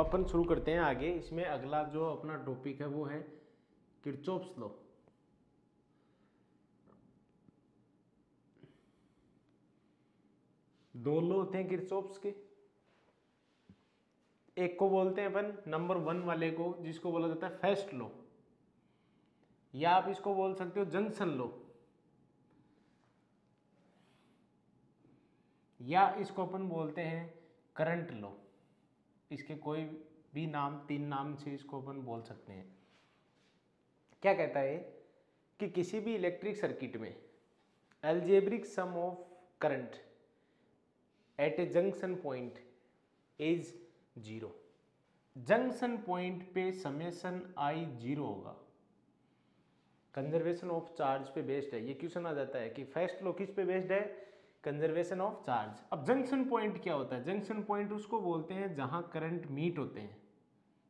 अपन शुरू करते हैं आगे। इसमें अगला जो अपना टॉपिक है वो है किरचॉफ्स लॉ। दो लॉ होते हैं किरचॉफ्स के। एक को बोलते हैं अपन नंबर 1 वाले को, जिसको बोला जाता है फर्स्ट लॉ, या आप इसको बोल सकते हो जंक्शन लॉ, या इसको अपन बोलते हैं करंट लॉ। इसके कोई भी नाम, 3 नाम से इसको अपन बोल सकते हैं। क्या कहता है कि किसी भी इलेक्ट्रिक सर्किट में algebraic sum of current at a junction point is 0। Junction point पे समेशन आई 0 होगा। कंजर्वेशन ऑफ चार्ज पे बेस्ड है। ये क्वेश्चन आ जाता है कि फर्स्ट लॉ किस पे बेस्ड है? Conservation of charge. अब जंक्शन पॉइंट क्या होता है? जंक्शन पॉइंट उसको बोलते हैं जहां करंट मीट होते हैं,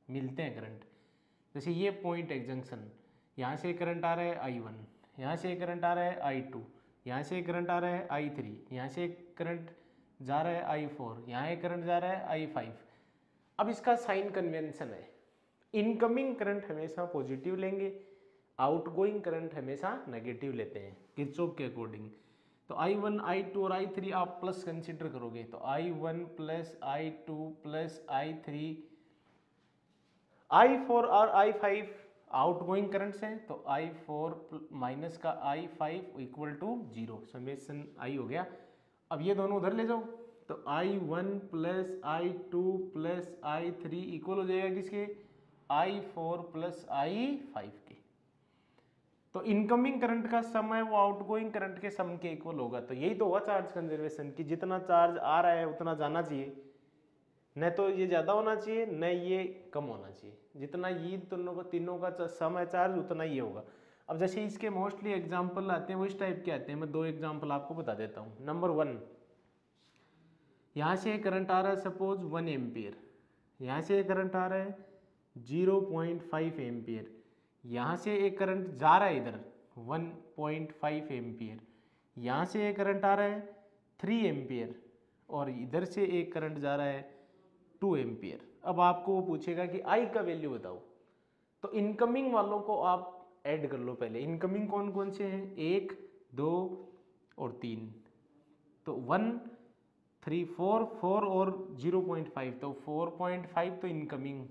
मिलते हैं करंट। जैसे ये पॉइंट है जंक्शन, यहाँ से करंट आ रहा है I1, यहाँ से करंट आ रहा है I2, यहाँ से करंट आ रहा है I3, यहाँ से करंट जा रहा है I4, यहाँ एक करंट जा रहा है I5। अब इसका साइन कन्वेंशन है, इनकमिंग करंट हमेशा पॉजिटिव लेंगे, आउटगोइंग करंट हमेशा नेगेटिव लेते हैं किरचॉफ के अकॉर्डिंग। तो I1, I2 और I3 आप प्लस कंसिडर करोगे तो I1 plus I2 plus I3, I4 और I5 आउटगोइंग करंट्स हैं, तो I4 माइनस का I5 equal to 0, summation I हो गया। अब ये दोनों उधर ले जाओ तो I1 plus I2 plus I3 equal हो जाएगा किसके? I4 प्लस I5 के। तो इनकमिंग करंट का सम है वो आउटगोइंग करंट के सम के इक्वल होगा। तो यही तो हुआ चार्ज कंजर्वेशन की, जितना चार्ज आ रहा है उतना जाना चाहिए, न तो ये ज़्यादा होना चाहिए न ये कम होना चाहिए। जितना ये तीनों का सम है चार्ज उतना ये होगा। अब जैसे इसके मोस्टली एग्जाम्पल आते हैं वो इस टाइप के आते हैं। मैं 2 एग्जाम्पल आपको बता देता हूँ। नंबर 1, यहाँ से करंट आ रहा है सपोज 1 एम्पियर, यहाँ से करंट आ रहा है 0.5 एम्पियर, यहाँ से एक करंट जा रहा है इधर 1.5 एम्पियर, यहाँ से एक करंट आ रहा है 3 एम्पियर और इधर से एक करंट जा रहा है 2 एम्पियर। अब आपको वो पूछेगा कि आई का वैल्यू बताओ, तो इनकमिंग वालों को आप ऐड कर लो पहले। इनकमिंग कौन कौन से हैं? 1, 2 और 3, तो 1, 3, 4 और 0.5, तो 4.5 तो इनकमिंग।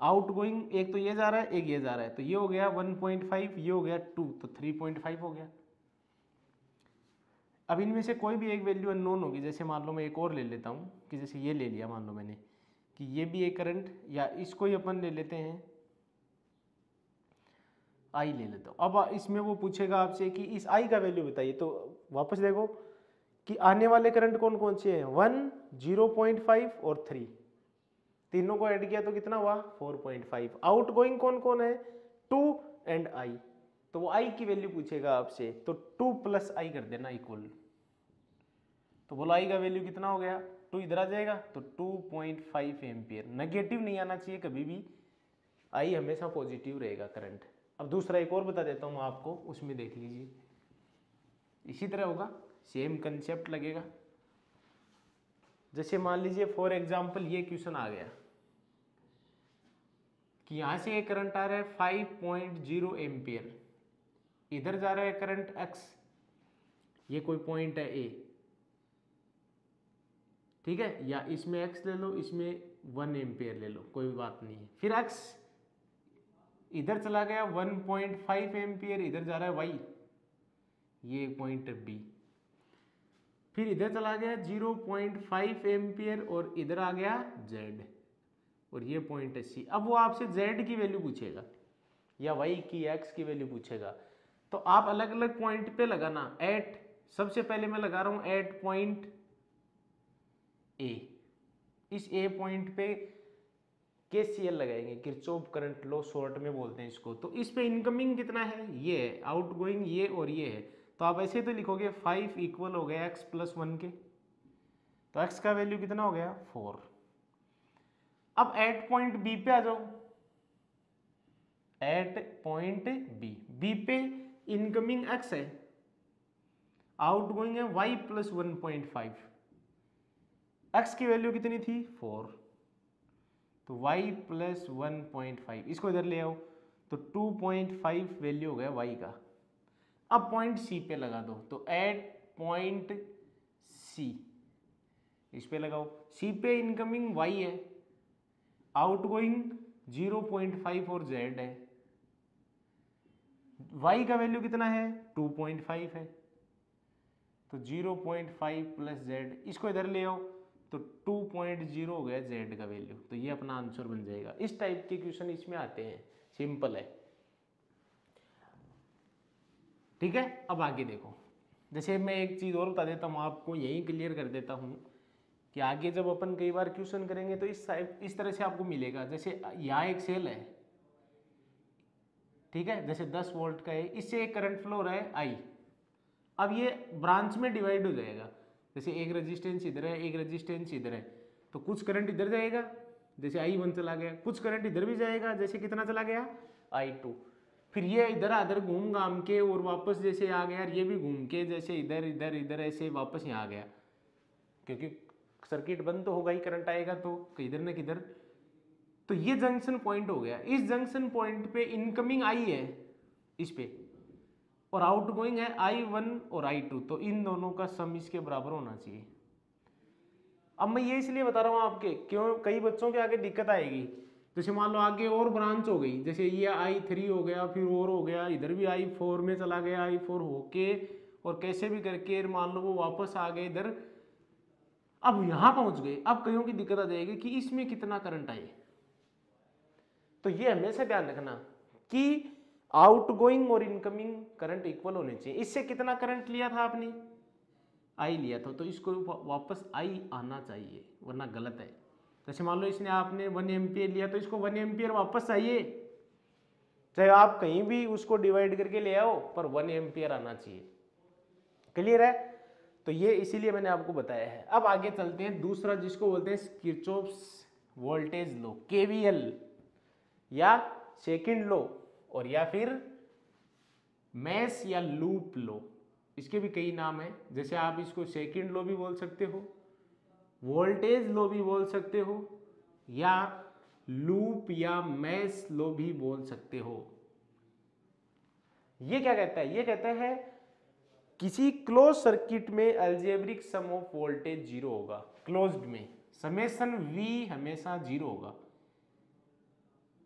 आउटगोइंग एक तो ये जा रहा है एक ये जा रहा है, तो ये हो गया 1.5, ये हो गया 2, तो 3.5 हो गया। अब इनमें से कोई भी एक वैल्यू अननोन होगी। जैसे मान लो मैं एक और ले लेता हूँ कि जैसे ये ले लिया, मान लो मैंने कि ये भी एक करंट, या इसको ही अपन ले लेते हैं आई ले लेता हूँ। अब इसमें वो पूछेगा आपसे कि इस आई का वैल्यू बताइए, तो वापस देखो कि आने वाले करंट कौन कौन से हैं? 1, 0.5 और 3, तीनों को ऐड किया तो कितना हुआ? 4.5। आउटगोइंग कौन कौन है? 2 एंड आई, तो वो आई की वैल्यू पूछेगा आपसे, तो 2 प्लस आई कर देना इक्वल। तो बोलो आई का वैल्यू कितना हो गया? 2 इधर आ जाएगा तो 2.5 एम्पियर। नेगेटिव नहीं आना चाहिए कभी भी, आई हमेशा पॉजिटिव रहेगा करंट। अब दूसरा एक और बता देता हूँ आपको, उसमें देख लीजिए इसी तरह होगा, सेम कंसेप्ट लगेगा। जैसे मान लीजिए फॉर एग्जाम्पल ये क्वेश्चन आ गया कि यहाँ से एक करंट आ रहा है 5.0 एम्पियर, इधर जा रहा है करंट x, ये कोई पॉइंट है A, ठीक है, या इसमें x ले लो, इसमें 1 एम्पियर ले लो, कोई बात नहीं है। फिर x इधर चला गया 1.5 एम्पियर, इधर जा रहा है y, ये पॉइंट है B। फिर इधर चला गया 0.5 एम्पियर और इधर आ गया Z, और ये पॉइंट है C। अब वो आपसे Z की वैल्यू पूछेगा या Y की, X की वैल्यू पूछेगा, तो आप अलग अलग पॉइंट पे लगाना। एट, सबसे पहले मैं लगा रहा हूं एट पॉइंट A, इस A पॉइंट पे KCL लगाएंगे, किरचॉफ करंट लॉ शॉर्ट में बोलते हैं इसको। तो इस पे इनकमिंग कितना है? ये है, आउटगोइंग ये और ये है, तो आप ऐसे तो लिखोगे 5 इक्वल हो गया x प्लस 1 के, तो x का वैल्यू कितना हो गया? 4। अब एट पॉइंट B पे आ जाओ, एट पॉइंट B पे इनकमिंग x है, आउटगोइंग है y प्लस 1.5, x की वैल्यू कितनी थी? 4, तो y प्लस 1.5, इसको इधर ले आओ तो 2.5 वैल्यू हो गया y का। अब पॉइंट C पे लगा दो, तो एट पॉइंट C, इस पे लगाओ। C पे इनकमिंग y है, आउटगोइंग 0.5 और z है। y का वैल्यू कितना है 2.5 है, तो 0.5 प्लस z, इसको इधर ले आओ तो 2.0 हो गया z का वैल्यू। तो ये अपना आंसर बन जाएगा। इस टाइप के क्वेश्चन इसमें आते हैं, सिंपल है। ठीक है, अब आगे देखो, जैसे मैं एक चीज़ और बता देता हूँ आपको, यही क्लियर कर देता हूँ कि आगे जब अपन कई बार क्वेश्चन करेंगे तो इस तरह से आपको मिलेगा। जैसे यहाँ एक सेल है, ठीक है, जैसे 10 वोल्ट का है, इससे एक करंट फ्लो हो रहा है I। अब ये ब्रांच में डिवाइड हो जाएगा, जैसे एक रेजिस्टेंस इधर है, एक रेजिस्टेंस इधर है, तो कुछ करंट इधर जाएगा, जैसे I1 चला गया, कुछ करंट इधर भी जाएगा, जैसे कितना चला गया I2। फिर ये इधर आधर घूम घाम के और वापस जैसे आ गया, ये भी घूम के जैसे इधर इधर इधर ऐसे वापस यहाँ आ गया, क्योंकि सर्किट बंद तो होगा ही, करंट आएगा तो किधर न किधर। तो ये जंक्शन पॉइंट हो गया। इस जंक्शन पॉइंट पे इनकमिंग I है इस पे, और आउटगोइंग है I1 और I2, तो इन दोनों का सम इसके बराबर होना चाहिए। अब मैं ये इसलिए बता रहा हूँ आपके, क्यों कई बच्चों के आगे दिक्कत आएगी। जैसे मान लो आगे और ब्रांच हो गई, जैसे ये I3 हो गया, फिर और हो गया, इधर भी I4 में चला गया, I4 होके और कैसे भी करके मान लो वो वापस आ गए इधर, अब यहाँ पहुँच गए। अब कईयों की दिक्कत आ जाएगी कि इसमें कितना करंट आए। तो ये हमेशा ध्यान रखना कि आउटगोइंग और इनकमिंग करंट इक्वल होने चाहिए। इससे कितना करंट लिया था आपने, I लिया था, तो इसको वापस I आना चाहिए, वरना गलत है। जैसे मान लो इसने आपने 1 एम्पियर लिया, तो इसको 1 एम्पियर वापस चाहिए, चाहे आप कहीं भी उसको डिवाइड करके ले आओ, पर 1 एम्पियर आना चाहिए। क्लियर है? तो ये इसीलिए मैंने आपको बताया है। अब आगे चलते हैं, दूसरा जिसको बोलते हैं किरचॉफ्स वोल्टेज लॉ, KVL, या सेकंड लॉ, और या फिर मेश या लूप लॉ, इसके भी कई नाम है। जैसे आप इसको सेकंड लॉ भी बोल सकते हो, वोल्टेज लॉ भी बोल सकते हो, या लूप या मेश लॉ भी बोल सकते हो। ये क्या कहता है, ये कहता है किसी क्लोज सर्किट में अलजेब्रिक सम ऑफ वोल्टेज 0 होगा। क्लोज्ड में समेशन V हमेशा 0 होगा,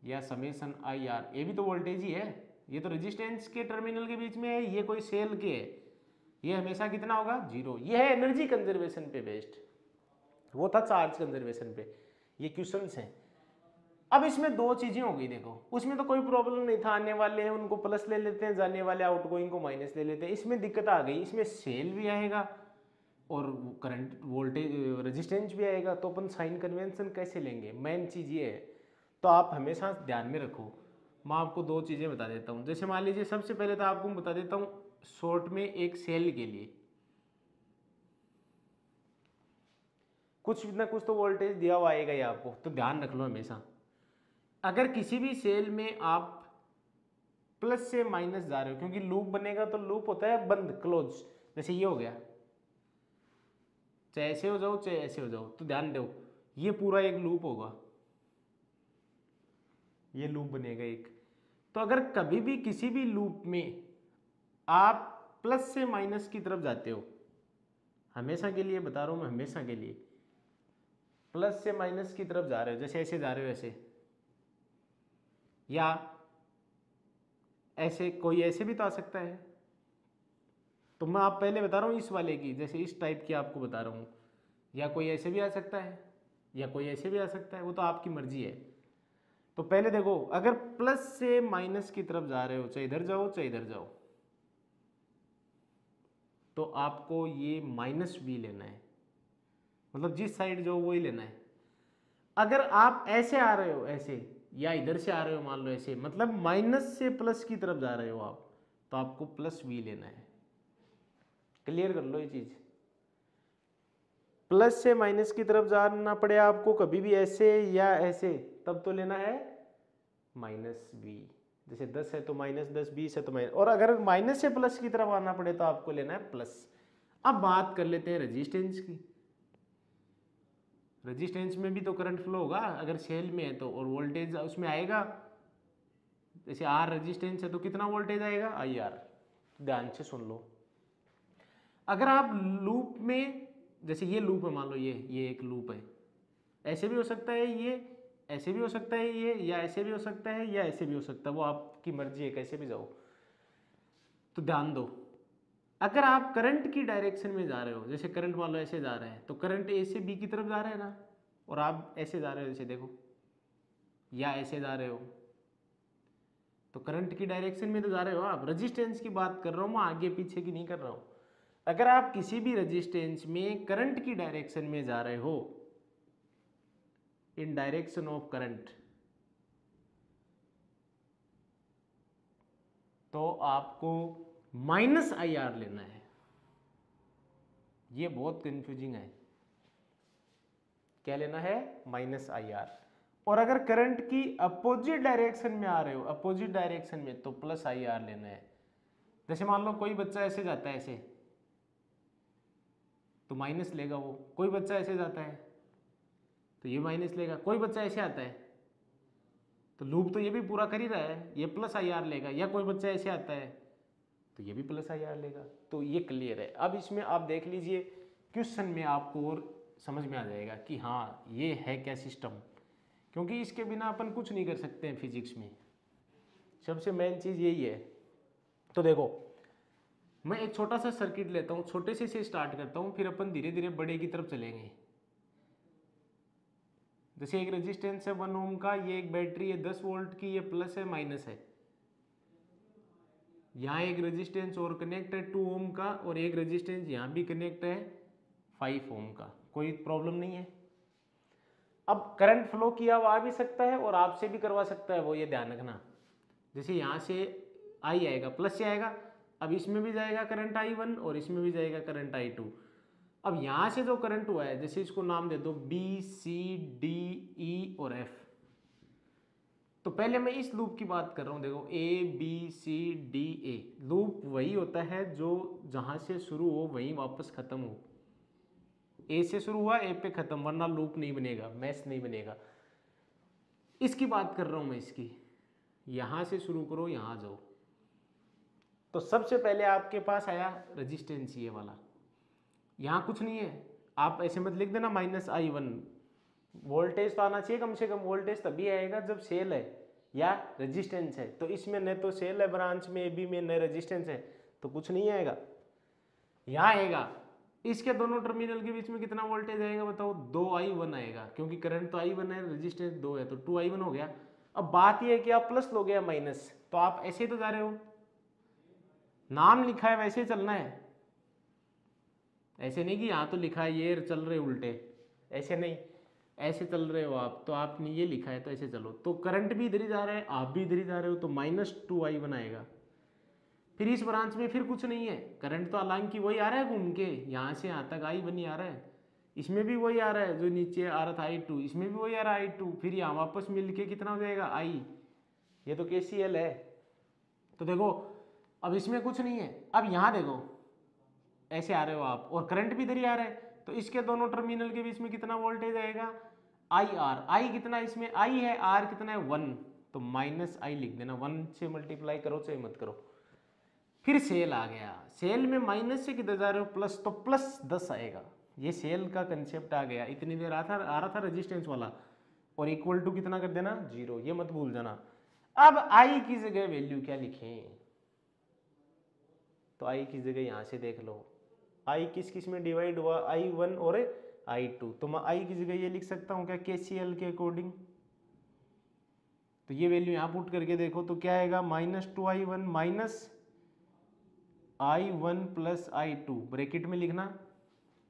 या समेशन IR, ये भी तो वोल्टेज ही है, ये तो रेजिस्टेंस के टर्मिनल के बीच में है, ये कोई सेल के है, ये हमेशा कितना होगा 0। ये है एनर्जी कंजर्वेशन पे बेस्ड, वो था चार्ज कंजर्वेशन पे, ये क्वेश्चंस हैं। अब इसमें दो चीजें हो गई, देखो उसमें तो कोई प्रॉब्लम नहीं था, आने वाले हैं उनको प्लस ले लेते हैं, जाने वाले आउटगोइंग को माइनस ले लेते हैं। इसमें दिक्कत आ गई, इसमें सेल भी आएगा और करंट वोल्टेज रेजिस्टेंस भी आएगा, तो अपन साइन कन्वेंशन कैसे लेंगे, मेन चीज ये है। तो आप हमेशा ध्यान में रखो। मैं आपको दो चीजें बता देता हूँ। जैसे मान लीजिए सबसे पहले तो आपको बता देता हूँ, शॉर्ट में एक सेल के लिए कुछ ना कुछ तो वोल्टेज दिया हुआ आएगा ही आपको, तो ध्यान रख लो हमेशा। अगर किसी भी सेल में आप प्लस से माइनस जा रहे हो, क्योंकि लूप बनेगा तो लूप होता है बंद, क्लोज, जैसे ये हो गया, चाहे ऐसे हो जाओ चाहे ऐसे हो जाओ, तो ध्यान दो ये पूरा एक लूप होगा, ये लूप बनेगा एक। तो अगर कभी भी किसी भी लूप में आप प्लस से माइनस की तरफ जाते हो, हमेशा के लिए बता रहा हूं मैं, हमेशा के लिए प्लस से माइनस की तरफ जा रहे हो, जैसे ऐसे जा रहे हो ऐसे, या ऐसे, कोई ऐसे भी तो आ सकता है। तो मैं आप पहले बता रहा हूँ इस वाले की, जैसे इस टाइप की आपको बता रहा हूँ, या कोई ऐसे भी आ सकता है या कोई ऐसे भी आ सकता है, वो तो आपकी मर्जी है। तो पहले देखो, अगर प्लस से माइनस की तरफ जा रहे हो, चाहे इधर जाओ चाहे इधर जाओ, तो आपको ये माइनस V लेना है, मतलब जिस साइड जाओ वही लेना है। अगर आप ऐसे आ रहे हो ऐसे, या इधर से आ रहे हो मान लो ऐसे, मतलब माइनस से प्लस की तरफ जा रहे हो आप, तो आपको प्लस V लेना है। क्लियर कर लो ये चीज, प्लस से माइनस की तरफ जाना पड़े आपको कभी भी ऐसे या ऐसे, तब तो लेना है माइनस V। जैसे 10 है तो माइनस 10, 20 है तो माइनस, और अगर माइनस से प्लस की तरफ आना पड़े तो आपको लेना है प्लस। अब बात कर लेते हैं रेजिस्टेंस की। रेजिस्टेंस में भी तो करंट फ्लो होगा अगर सेल में है तो, और वोल्टेज उसमें आएगा। जैसे आर रेजिस्टेंस है तो कितना वोल्टेज आएगा, आई आर। ध्यान से सुन लो, अगर आप लूप में, जैसे ये लूप है, मान लो ये एक लूप है, ऐसे भी हो सकता है ये, ऐसे भी हो सकता है ये, या ऐसे भी हो सकता है, या ऐसे भी हो सकता है, वो आपकी मर्जी है कैसे भी जाओ। तो ध्यान दो, अगर आप करंट की डायरेक्शन में जा रहे हो, जैसे करंट मान लो ऐसे जा रहे हैं, तो करंट ए से बी की तरफ जा रहा है ना, और आप ऐसे जा रहे हो, जैसे देखो, या ऐसे जा रहे हो, तो करंट की डायरेक्शन में तो जा रहे हो आप। रेजिस्टेंस की बात कर रहा हूँ मैं, आगे पीछे की नहीं कर रहा हूँ। अगर आप किसी भी रेजिस्टेंस में करंट की डायरेक्शन में जा रहे हो, इन डायरेक्शन ऑफ करंट, तो आपको माइनस आई आर लेना है। ये बहुत कंफ्यूजिंग है, क्या लेना है, माइनस आई आर। और अगर करंट की अपोजिट डायरेक्शन में आ रहे हो, अपोजिट डायरेक्शन में, तो प्लस आई आर लेना है। जैसे मान लो कोई बच्चा ऐसे जाता है, ऐसे, तो माइनस लेगा वो। कोई बच्चा ऐसे जाता है तो ये माइनस लेगा। कोई बच्चा ऐसे आता है तो लूप तो ये भी पूरा कर ही रहा है, ये प्लस आई आर लेगा। या कोई बच्चा ऐसे आता है तो ये भी प्लस आई आर लेगा। तो ये क्लियर है। अब इसमें आप देख लीजिए, क्वेश्चन में आपको और समझ में आ जाएगा कि हाँ ये है क्या सिस्टम, क्योंकि इसके बिना अपन कुछ नहीं कर सकते हैं फिजिक्स में। सबसे मेन चीज़ यही है। तो देखो, मैं एक छोटा सा सर्किट लेता हूँ, छोटे से स्टार्ट करता हूँ, फिर अपन धीरे धीरे बड़े की तरफ चलेंगे। जैसे एक रेजिस्टेंस है 1 ओम का, ये एक बैटरी है 10 वोल्ट की, ये प्लस है माइनस है। यहाँ एक रेजिस्टेंस और कनेक्ट है 2 ओम का, और एक रेजिस्टेंस यहाँ भी कनेक्ट है 5 ओम का। कोई प्रॉब्लम नहीं है। अब करंट फ्लो किया हुआ आ भी सकता है और आपसे भी करवा सकता है वो, ये ध्यान रखना। जैसे यहाँ से आई आएगा, प्लस से आएगा, अब इसमें भी जाएगा करंट I1 और इसमें भी जाएगा करंट I2। अब यहाँ से जो करंट हुआ है, जैसे इसको नाम दे दो B, C, D, E और F। तो पहले मैं इस लूप की बात कर रहा हूँ। देखो A, B, C, D, A। Loop वही होता है जो जहाँ से शुरू हो वहीं वापस खत्म हो। A से शुरू हुआ A पे खत्म, वरना लूप नहीं बनेगा, मैश नहीं बनेगा। इसकी बात कर रहा हूँ मैं, इसकी यहाँ से शुरू करो, यहाँ जाओ। तो सबसे पहले आपके पास आया रेजिस्टेंस ये वाला, यहाँ कुछ नहीं है। आप ऐसे मत लिख देना -I1। वोल्टेज तो आना चाहिए कम से कम। वोल्टेज तभी आएगा जब सेल है या रेजिस्टेंस है। तो इसमें न तो सेल है ब्रांच में AB में, न रेजिस्टेंस है, तो कुछ नहीं आएगा। यहाँ आएगा, इसके दोनों टर्मिनल के बीच में कितना वोल्टेज आएगा बताओ, 2I1 आएगा, क्योंकि करंट तो I1 है, रेजिस्टेंस 2 है, तो 2I1 हो गया। अब बात यह है कि आप प्लस लोगे या माइनस, तो आप ऐसे तो जा रहे हो, नाम लिखा है वैसे चलना है। ऐसे नहीं कि यहाँ तो लिखा है ये चल रहे उल्टे, ऐसे नहीं, ऐसे चल रहे हो आप, तो आपने ये लिखा है तो ऐसे चलो। तो करंट भी इधर ही जा रहा है, आप भी इधर ही जा रहे हो, तो -2I1 आएगा। फिर इस ब्रांच में फिर कुछ नहीं है, करंट तो हालांकि वही आ रहा है घूम के, यहाँ से यहाँ तक I1 ही आ रहा है। इसमें भी वही आ रहा है जो नीचे आ रहा था I2, इसमें भी वही आ रहा है I2। फिर यहाँ वापस मिल के कितना हो जाएगा I, ये तो KCL है। तो देखो अब इसमें कुछ नहीं है। अब यहाँ देखो, ऐसे आ रहे हो आप और करंट भी इधर ही आ रहा है, तो इसके दोनों टर्मिनल के बीच में कितना वोल्टेज आएगा, IR। I कितना इसमें, I है, R कितना है 1, तो -I लिख देना। 1 से मल्टीप्लाई करो चाहे मत करो। फिर सेल आ गया, सेल में माइनस से किधर जा रहे हो, प्लस, तो +10 आएगा। ये सेल का कंसेप्ट आ गया। इतनी देर आ रहा था रेजिस्टेंस वाला, और इक्वल टू कितना कर देना, 0, ये मत भूल जाना। अब I की जगह वैल्यू क्या लिखें, तो I की जगह यहां से देख लो, I किस किस में डिवाइड हुआ, I1 और I2। तो मैं I की जगह ये लिख सकता हूँ क्या, KCL के अकॉर्डिंग। तो ये वैल्यू यहाँ पुट करके देखो तो क्या आएगा, -2I1 -I1 + I2 ब्रैकेट में लिखना,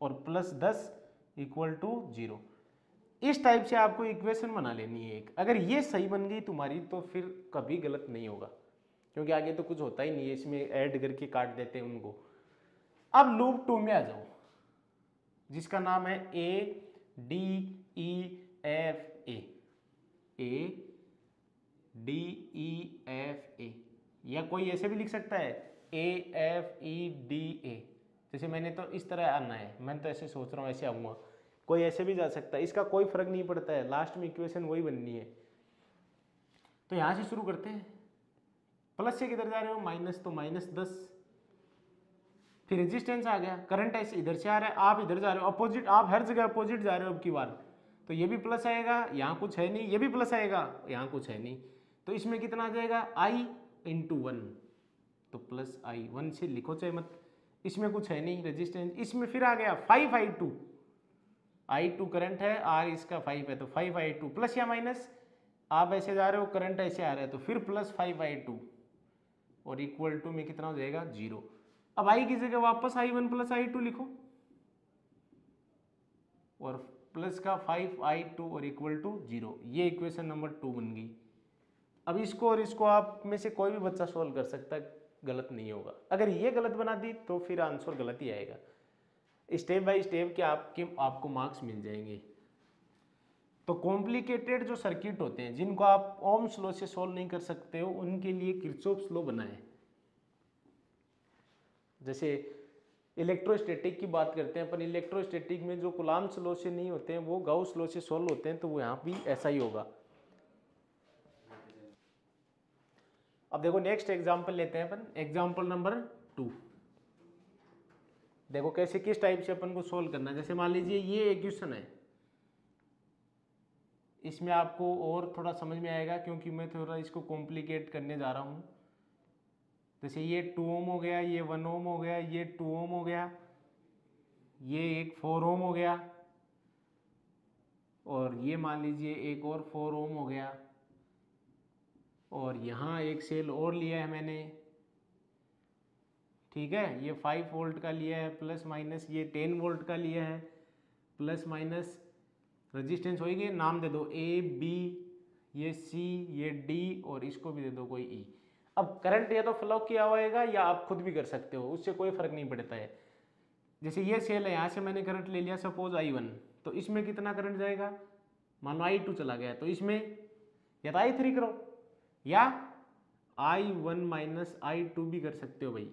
और +10 = 0। इस टाइप से आपको इक्वेशन बना लेनी है एक। अगर ये सही बन गई तुम्हारी तो फिर कभी गलत नहीं होगा, क्योंकि आगे तो कुछ होता ही नहीं है, इसमें ऐड करके काट देते हैं उनको। अब लूप 2 में आ जाओ, जिसका नाम है ADEFA। ADEFA, या कोई ऐसे भी लिख सकता है AFEDA। जैसे मैंने तो इस तरह आना है, मैं तो ऐसे सोच रहा हूँ, ऐसे आऊँगा कोई ऐसे भी जा सकता है, इसका कोई फर्क नहीं पड़ता है, लास्ट में इक्वेशन वही बननी है। तो यहाँ से शुरू करते हैं, प्लस से किधर जा रहे हो माइनस, तो -10, फिर रेजिस्टेंस आ गया, करंट ऐसे इधर से आ रहा है, आप इधर जा रहे हो अपोजिट, आप हर जगह अपोजिट जा रहे हो अब की बार, तो ये भी प्लस आएगा, यहाँ कुछ है नहीं, ये भी प्लस आएगा, यहाँ कुछ है नहीं, तो इसमें कितना आ जाएगा I × 1, तो प्लस I 1 से लिखो चाहे मत, इसमें कुछ है नहीं रेजिस्टेंस, इसमें फिर आ गया 5I2, I2 करंट है, R इसका 5 है, तो 5I2 प्लस या माइनस, आप ऐसे जा रहे हो, करंट ऐसे आ रहा है, तो फिर प्लस 5I2 और इक्वल टू में कितना हो जाएगा 0। अब I की जगह वापस I1 प्लस I2 लिखो और प्लस का 5I2 और इक्वल टू 0, ये इक्वेशन नंबर 2 बन गई। अब इसको और इसको आप में से कोई भी बच्चा सोल्व कर सकता है, गलत नहीं होगा। अगर ये गलत बना दी तो फिर आंसर गलत ही आएगा। स्टेप बाय स्टेप के आपको मार्क्स मिल जाएंगे। तो कॉम्प्लिकेटेड जो सर्किट होते हैं जिनको आप ओम्स लॉ से सॉल्व नहीं कर सकते हो, उनके लिए किरचॉफ्स लॉ बना है। जैसे इलेक्ट्रोस्टैटिक की बात करते हैं अपन, इलेक्ट्रोस्टैटिक में जो कूलॉम्स लॉ से नहीं होते हैं वो गाउस लॉ से सॉल्व होते हैं, तो वो यहाँ भी ऐसा ही होगा। अब देखो नेक्स्ट एग्जांपल लेते हैं अपन, एग्जांपल नंबर 2। देखो कैसे किस टाइप से अपन को सॉल्व करना है। जैसे मान लीजिए ये इक्वेशन है, इसमें आपको और थोड़ा समझ में आएगा क्योंकि मैं थोड़ा इसको कॉम्प्लिकेट करने जा रहा हूँ। जैसे ये 2 ओम हो गया, ये 1 ओम हो गया, ये 2 ओम हो गया, ये एक 4 ओम हो गया, और ये मान लीजिए एक और 4 ओम हो गया, और यहाँ एक सेल और लिया है मैंने, ठीक है, ये 5 वोल्ट का लिया है, प्लस माइनस ये 10 वोल्ट का लिया है, प्लस माइनस रेजिस्टेंस होगी, नाम दे दो ए बी, ये सी, ये डी, और इसको भी दे दो कोई ई। अब करंट या तो फ्लो किया होएगा या आप खुद भी कर सकते हो, उससे कोई फर्क नहीं पड़ता है। जैसे ये सेल है, यहाँ से मैंने करंट ले लिया सपोज I1, तो इसमें कितना करंट जाएगा, मान लो I2 चला गया, तो इसमें या तो I3 करो या I1 माइनस I2 भी कर सकते हो भाई,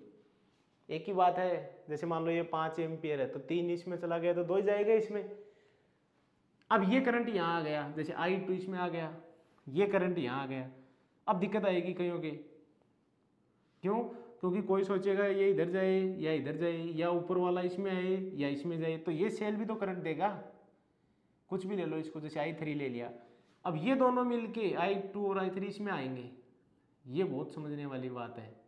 एक ही बात है। जैसे मान लो ये 5 एम्पियर है, तो 3 इसमें चला गया तो 2 ही जाएगा इसमें। अब ये करंट यहाँ आ गया, जैसे I2 इसमें आ गया, ये करंट यहाँ आ गया, अब दिक्कत आएगी कहीं के, क्यों? क्योंकि कोई सोचेगा ये इधर जाए या इधर जाए, या ऊपर वाला इसमें आए या इसमें जाए, तो ये सेल भी तो करंट देगा। कुछ भी ले लो इसको, जैसे I3 ले लिया, अब ये दोनों मिलके I2 और I3 इसमें आएंगे। ये बहुत समझने वाली बात है।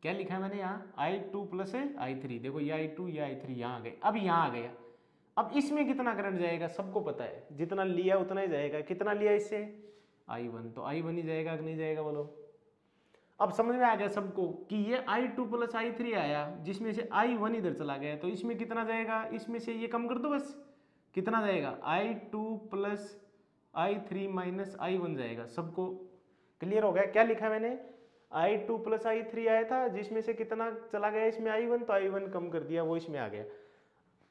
क्या लिखा है मैंने यहाँ, I2 प्लस I3, देखो ये I2 ये I3 यहाँ आ गए, अब यहाँ आ गया। अब इसमें कितना करंट जाएगा सबको पता है, जितना लिया उतना ही जाएगा। कितना लिया इससे I1, तो I1 ही जाएगा कि नहीं जाएगा बोलो। अब समझ में आ गया सबको कि ये I2 प्लस I3 आया, जिसमें से I1 इधर चला गया, तो इसमें कितना जाएगा, इसमें से ये कम कर दो बस, कितना जाएगा I2 plus I3 minus I1 जाएगा। सबको क्लियर हो गया? क्या लिखा मैंने, I2 प्लस I3 आया था, जिसमें से कितना चला गया इसमें I1, तो I1 कम कर दिया, वो इसमें आ गया।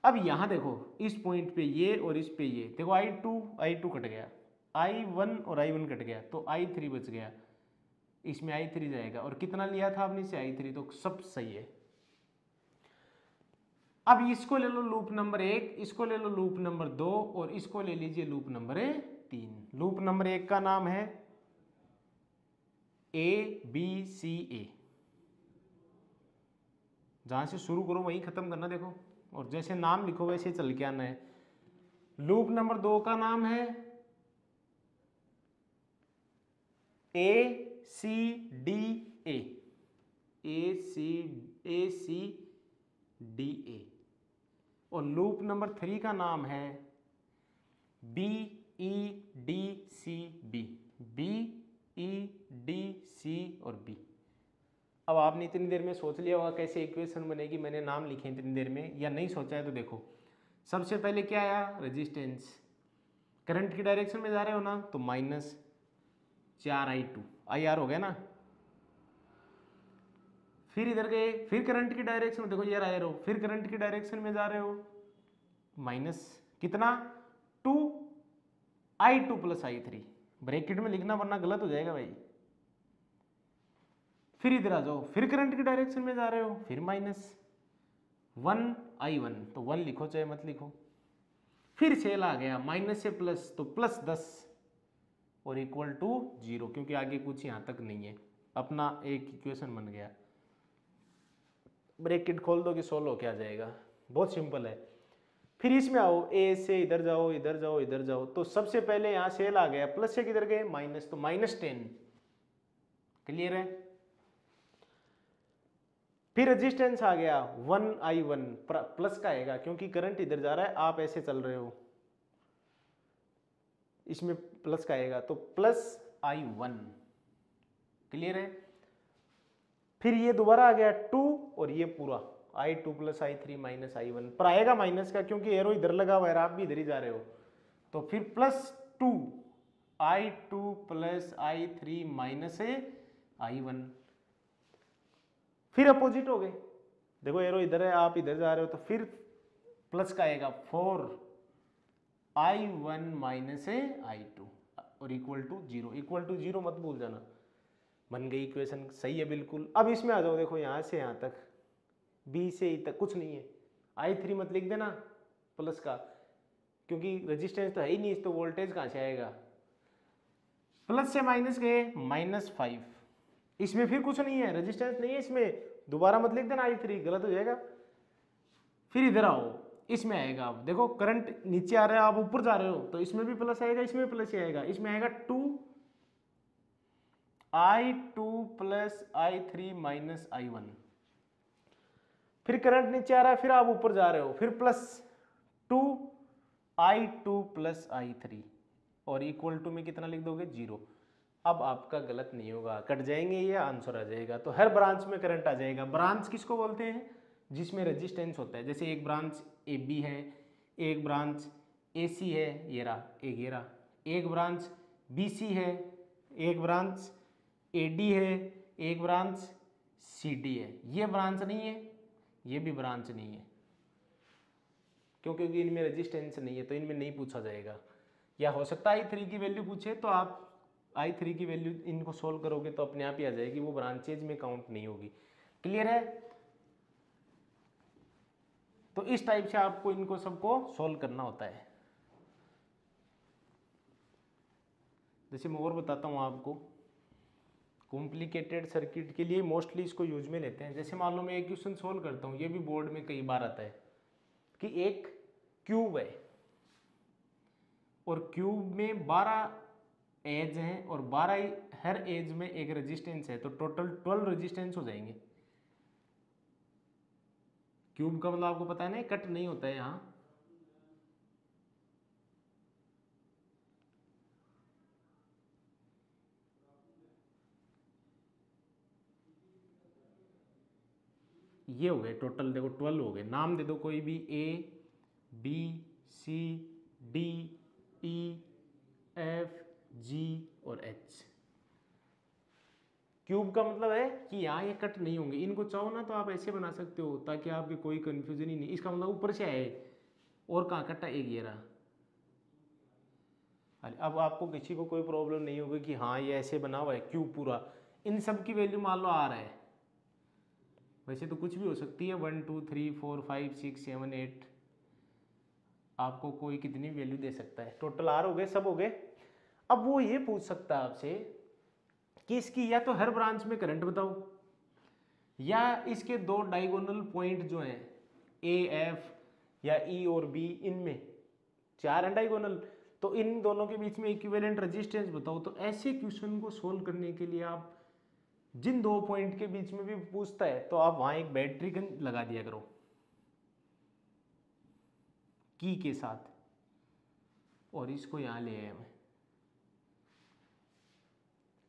अब यहाँ देखो इस पॉइंट पे ये और इस पे ये, देखो I2 कट गया, I1 और I1 कट गया, तो I3 बच गया, इसमें I3 जाएगा। और कितना लिया था आपने से I3, तो सब सही है। अब इसको ले लो लूप नंबर 1, इसको ले लो लूप नंबर 2, और इसको ले लीजिए लूप नंबर 3। लूप नंबर 1 का नाम है ABCA, जहां से शुरू करो वहीं खत्म करना, देखो, और जैसे नाम लिखो वैसे चल के आना है। लूप नंबर 2 का नाम है ACDA, ACDA, और लूप नंबर 3 का नाम है BEDCB, BEDC और B। अब आपने इतनी देर में सोच लिया होगा कैसे इक्वेशन बनेगी, मैंने नाम लिखे इतनी देर में, या नहीं सोचा है तो देखो। सबसे पहले क्या आया, रेजिस्टेंस, करंट की डायरेक्शन में जा रहे हो ना, तो -4I2 IR हो गया ना। फिर इधर गए, फिर करंट की डायरेक्शन में, देखो ये आए रहो, फिर करंट की डायरेक्शन में जा रहे हो, माइनस कितना 2I2 प्लस I3, ब्रैकेट में लिखना वरना गलत हो जाएगा भाई। फिर इधर आ जाओ, फिर करंट की डायरेक्शन में जा रहे हो, फिर -1I1, तो 1 लिखो चाहे मत लिखो, फिर सेल आ गया माइनस से प्लस, तो प्लस 10 और इक्वल टू 0, क्योंकि आगे कुछ यहाँ तक नहीं है, अपना एक इक्वेशन बन गया। ब्रैकेट खोल दो कि सोल्व हो क्या जाएगा, बहुत सिंपल है। फिर इसमें आओ, ए से इधर जाओ, इधर जाओ, इधर जाओ, तो सबसे पहले यहाँ सेल आ गया, प्लस से किधर गए माइनस, तो -10। क्लियर है। फिर रेजिस्टेंस आ गया 1i1, प्लस का आएगा क्योंकि करंट इधर जा रहा है, आप ऐसे चल रहे हो, इसमें प्लस का आएगा, तो +i1। क्लियर है। फिर ये दोबारा आ गया 2 और ये पूरा i2 + i3 - i1, पर आएगा माइनस का क्योंकि एरो इधर लगा हुआ है, आप भी इधर ही जा रहे हो, तो फिर +2 i2 + i3 - i1। फिर अपोजिट हो गए, देखो एरो इधर है, आप इधर जा रहे हो, तो फिर प्लस का आएगा 4 i1 - i2 और इक्वल टू 0। इक्वल टू 0 मत भूल जाना। बन गई इक्वेशन, सही है बिल्कुल। अब इसमें आ जाओ, देखो यहाँ से यहाँ तक, बी से ई तक कुछ नहीं है, i3 मत लिख देना प्लस का, क्योंकि रेजिस्टेंस तो है ही नहीं, तो वोल्टेज कहाँ से आएगा। प्लस से माइनस गए -5, इसमें फिर कुछ नहीं है, रेजिस्टेंस नहीं है इसमें, दोबारा मत लिख देना i3, गलत हो जाएगा। फिर इधर आओ, इसमें आएगा, अब देखो करंट नीचे आ रहा है, आप ऊपर जा रहे हो, तो इसमें भी प्लस आएगा, इसमें भी प्लस ही आएगा, इसमें आएगा 2 i2 + i3 - i1। फिर करंट नीचे आ रहा है, फिर आप ऊपर जा रहे हो, फिर +2 i2 + i3 और इक्वल टू में कितना लिख दोगे 0। अब आपका गलत नहीं होगा, कट जाएंगे, ये आंसर आ जाएगा। तो हर ब्रांच में करंट आ जाएगा। ब्रांच किसको बोलते हैं, जिसमें रेजिस्टेंस होता है, जैसे एक ब्रांच AB है, एक ब्रांच AC है, ये रहा एक ब्रांच BC है, एक ब्रांच AD है, एक ब्रांच CD है। ये ब्रांच नहीं है, ये भी ब्रांच नहीं है, क्योंकि इनमें रेजिस्टेंस नहीं है, तो इनमें नहीं पूछा जाएगा। या हो सकता है i3 की वैल्यू पूछे, तो आप i3 की वैल्यू इनको सोल्व करोगे तो अपने आप ही आ जाएगी, वो ब्रांचेज में काउंट नहीं होगी। क्लियर है। तो इस टाइप से आपको इनको सबको सोल्व करना होता है। जैसे मैं और बताता हूँ आपको, कॉम्प्लिकेटेड सर्किट के लिए मोस्टली इसको यूज में लेते हैं। जैसे मान लो मैं एक क्वेश्चन सोल्व करता हूँ, ये भी बोर्ड में कई बार आता है कि एक क्यूब है और क्यूब में 12 एज हैं और 12 हर एज में एक रेजिस्टेंस है, तो टोटल 12 रेजिस्टेंस हो जाएंगे। क्यूब का मतलब आपको पता है ना, कट नहीं होता है यहाँ, ये हो गए टोटल, देखो 12 हो गए। नाम दे दो कोई भी, A B C D E F G और H। क्यूब का मतलब है कि यहाँ ये कट नहीं होंगे। इनको चाहो ना तो आप ऐसे बना सकते हो ताकि आपके कोई कंफ्यूजन ही नहीं। इसका मतलब ऊपर से आए और कहाँ कटा, एक ये रहा। अब आपको किसी को कोई प्रॉब्लम नहीं होगी कि हाँ ये ऐसे बना हुआ है क्यूब पूरा। इन सब की वैल्यू मान लो आ रहा है, वैसे तो कुछ भी हो सकती है, 1 2 3 4 5 6 7 8, आपको कोई कितनी वैल्यू दे सकता है। टोटल आर हो गए, सब हो गए। अब वो ये पूछ सकता है आपसे कि इसकी या तो हर ब्रांच में करंट बताओ, या इसके दो डायगोनल पॉइंट जो हैं ए एफ या ई और बी, इनमें 4 हैं डायगोनल, तो इन दोनों के बीच में इक्विवेलेंट रेजिस्टेंस बताओ। तो ऐसे क्वेश्चन को सोल्व करने के लिए आप जिन 2 पॉइंट के बीच में भी पूछता है तो आप वहां एक बैटरी लगा दिया करो की के साथ, और इसको यहां ले आया मैं,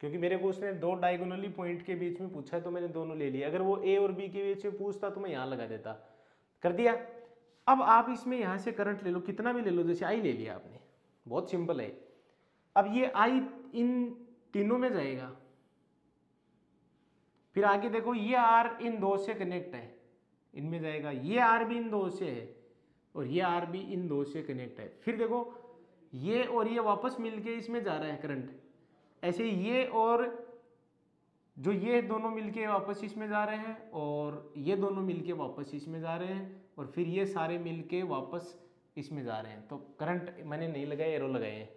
क्योंकि मेरे को उसने 2 डायगोनली पॉइंट के बीच में पूछा है तो मैंने दोनों ले लिया। अगर वो ए और बी के बीच में पूछता तो मैं यहां लगा देता, कर दिया। अब आप इसमें यहां से करंट ले लो, कितना भी ले लो, जैसे आई ले लिया आपने, बहुत सिंपल है। अब ये आई इन तीनों में जाएगा, फिर आगे देखो ये आर इन दो से कनेक्ट है, इनमें जाएगा, ये आर भी इन दो से है और ये आर भी इन दो से कनेक्ट है। फिर देखो ये और ये वापस मिलके इसमें जा रहा है करंट, ऐसे ये और जो ये दोनों मिलके वापस इसमें जा रहे हैं और ये दोनों मिलके वापस इसमें जा रहे हैं, और फिर ये सारे मिलके वापस इसमें जा रहे हैं, तो करंट मैंने नहीं लगाए, एरो लगाए हैं।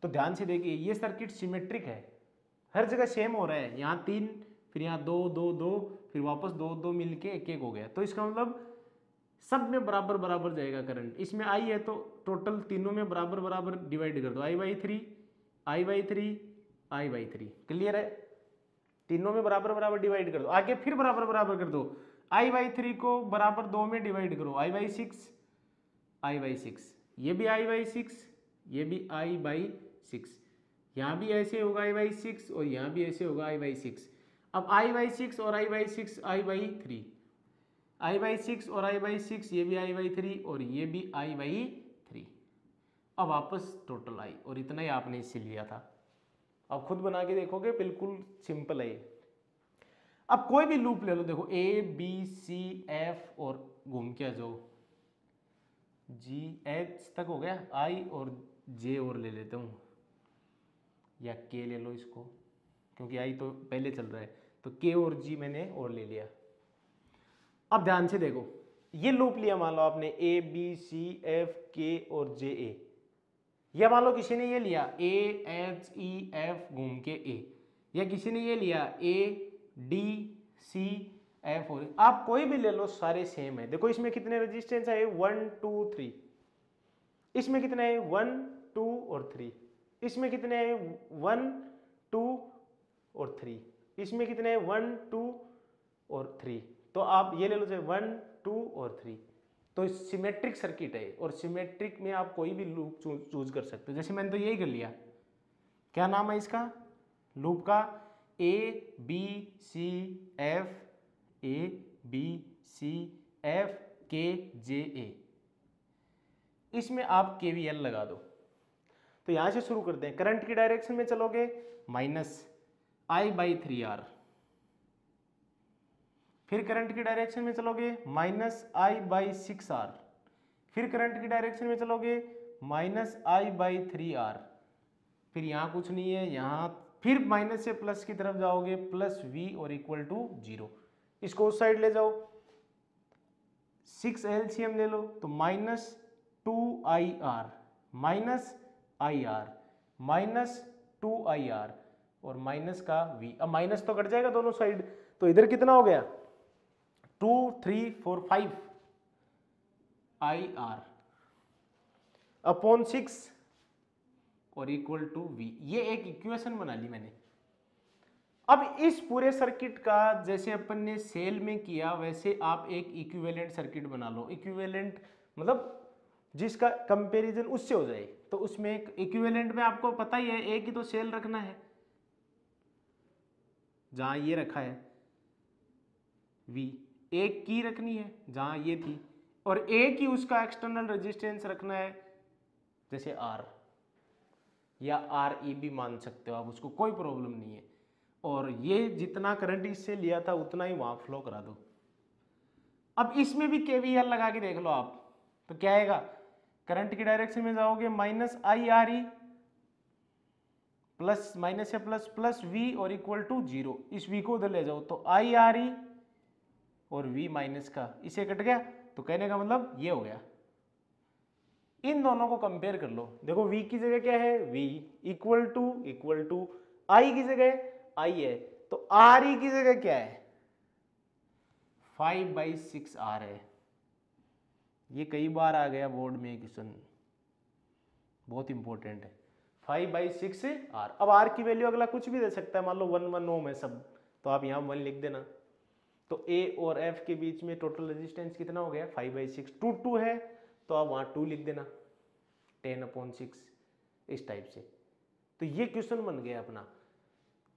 तो ध्यान से देखिए ये सर्किट सिमेट्रिक है, हर जगह सेम हो रहा है, यहाँ 3 फिर यहाँ 2 2 2 फिर वापस 2 2 मिल के 1 1 हो गया। तो इसका मतलब सब में बराबर बराबर जाएगा करंट। इसमें आई है तो टोटल तीनों में बराबर बराबर डिवाइड कर दो, I/3 I/3 I/3। क्लियर है, तीनों में बराबर बराबर डिवाइड कर दो। आगे फिर बराबर बराबर कर दो, I/3 को बराबर 2 में डिवाइड करो, I/6 I/6, ये भी I/6 ये भी I/6, यहाँ भी ऐसे होगा I/6 और यहाँ भी ऐसे होगा I/6। अब I/6 और I/6 I/3, I/6 और I/6 ये भी I/3 और ये भी I/3। अब वापस टोटल आई, और इतना ही आपने इससे लिया था। अब खुद बना के देखोगे, बिल्कुल सिंपल है ये। अब कोई भी लूप ले लो, देखो A B C F और घूम के आ जाओ G H तक हो गया, I और J और ले लेता हूँ, या K ले लो इसको, क्योंकि I तो पहले चल रहा है, तो K और G मैंने और ले लिया। अब ध्यान से देखो, ये लूप लिया मान लो आपने A B C F K और J A, या मान लो किसी ने ये लिया A H E F घूम के A, या किसी ने ये लिया A D C F और आप कोई भी ले लो, सारे सेम है। देखो इसमें कितने रेजिस्टेंस है, 1 2 3, इसमें कितने है 1 2 और 3, इसमें कितने हैं 1 2 और 3, इसमें कितने हैं 1 2 और 3। तो आप ये ले लो 1 2 और 3। तो सिमेट्रिक सर्किट है, और सिमेट्रिक में आप कोई भी लूप चूज कर सकते हो। जैसे मैंने तो यही कर लिया, क्या नाम है इसका लूप का, A B C F A B C F K J A। इसमें आप KVL लगा दो। तो यहां से शुरू करते हैं, करंट की डायरेक्शन में चलोगे -I/3R, फिर करंट की डायरेक्शन में चलोगे -I/6R, फिर करंट की डायरेक्शन में चलोगे -I/3R, फिर यहाँ कुछ नहीं है, यहाँ फिर माइनस से प्लस की तरफ जाओगे +V और =0। इसको उस साइड ले जाओ, 6 LCM ले लो तो -2IR -IR -2IR और माइनस का V। अब माइनस तो कट जाएगा दोनों साइड, तो इधर कितना हो गया 2 3 4 5 IR अपॉन 6 और =V। ये एक इक्वेशन बना ली मैंने। अब इस पूरे सर्किट का जैसे अपन ने सेल में किया, वैसे आप एक इक्विवेलेंट सर्किट बना लो। इक्विवेलेंट मतलब जिसका कंपैरिजन उससे हो जाए। तो उसमें एक इक्विवेलेंट में आपको पता ही है, एक ही तो सेल रखना है, जहां ये रखा है V, एक की रखनी है जहां ये थी, और एक ही उसका एक्सटर्नल रेजिस्टेंस रखना है, जैसे R या RE भी मान सकते हो आप उसको, कोई प्रॉब्लम नहीं है। और ये जितना करंट इससे लिया था उतना ही वहां फ्लो करा दो। अब इसमें भी KVL लगा के देख लो आप, तो क्या आएगा, करंट की डायरेक्शन में जाओगे -IRE प्लस माइनस से प्लस V और =0। इस V को उधर ले जाओ तो IRE और V माइनस का, इसे कट गया, तो कहने का मतलब ये हो गया। इन दोनों को कंपेयर कर लो, देखो V की जगह क्या है, V =, I की जगह I है, तो RE की जगह क्या है 5/6R है। ये कई बार आ गया बोर्ड में क्वेश्चन, बहुत इंपॉर्टेंट है, 5/6R। अब R की वैल्यू अगला कुछ भी दे सकता है, मान लो 1 1 ओम है सब, तो आप यहाँ 1 लिख देना। तो A और F के बीच में टोटल रेजिस्टेंस कितना हो गया 5/6, 2 2 है तो आप वहाँ 2 लिख देना, 10/6 इस टाइप से। तो ये क्वेश्चन बन गया अपना।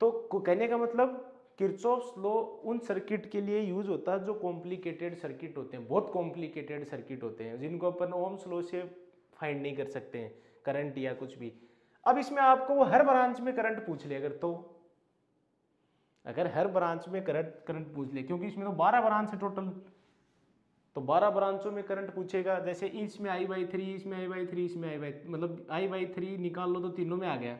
तो कहने का मतलब किरचॉफ्स लॉ उन सर्किट के लिए यूज होता है जो कॉम्प्लिकेटेड सर्किट होते हैं, बहुत कॉम्प्लिकेटेड सर्किट होते हैं, जिनको अपन ओम्स लॉ से फाइंड नहीं कर सकते हैं, करंट या कुछ भी। अब इसमें आपको वो हर ब्रांच में करंट पूछ ले, अगर हर ब्रांच में करंट पूछ ले, क्योंकि इसमें तो 12 ब्रांच है टोटल, तो 12 ब्रांचों में करंट पूछेगा। जैसे इसमें I/3, इसमें I/3, इसमें मतलब I/3 निकाल लो तो तीनों में आ गया,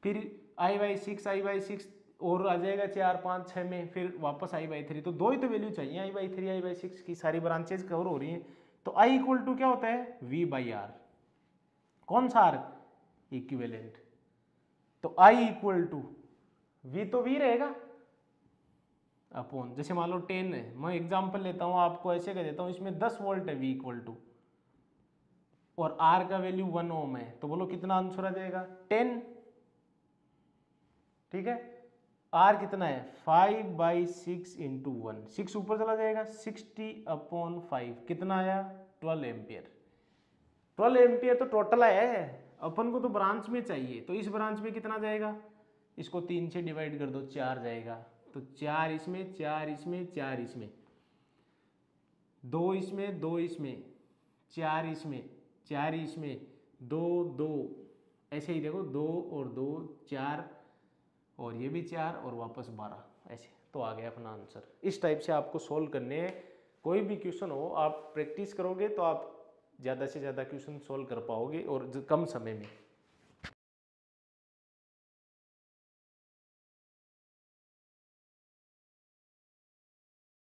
फिर I/6 और आ जाएगा 4 5 6 में, फिर वापस I/3। तो दो ही तो वैल्यू चाहिए I/3 I/6 की, सारी ब्रांचेज कवर हो रही हैं, तो आई इक्वल टू क्या होता है, वी बाई आर। कौन सा आर, इक्विवेलेंट। तो आई इक्वल टू वी, तो वी रहेगा अपॉन, जैसे मान लो 10 है, मैं एग्जांपल लेता हूं आपको ऐसे कह देता हूं, इसमें 10 वोल्ट है वी इक्वल टू, और आर का वैल्यू 1 ओम है, तो बोलो कितना आंसर आ जाएगा, 10। ठीक है, आर कितना है 5/6 इंटू 1, 6 ऊपर चला जाएगा, 60/5 कितना आया 12 एम्पियर। 12 एम्पियर तो टोटल आया है, अपन को तो ब्रांच में चाहिए, तो इस ब्रांच में कितना जाएगा, इसको 3 से डिवाइड कर दो, 4 जाएगा, तो 4 इसमें, 4 इसमें, 4 इसमें, 2 इसमें, 2 इसमें, 4 इसमें, 4 इसमें, 2 2, ऐसे ही देखो 2 और 2 4, और ये भी 4 और वापस 12, ऐसे तो आ गया अपना आंसर। इस टाइप से आपको सोल्व करने हैं, कोई भी क्वेश्चन हो आप प्रैक्टिस करोगे तो आप ज़्यादा से ज़्यादा क्वेश्चन सोल्व कर पाओगे और कम समय में।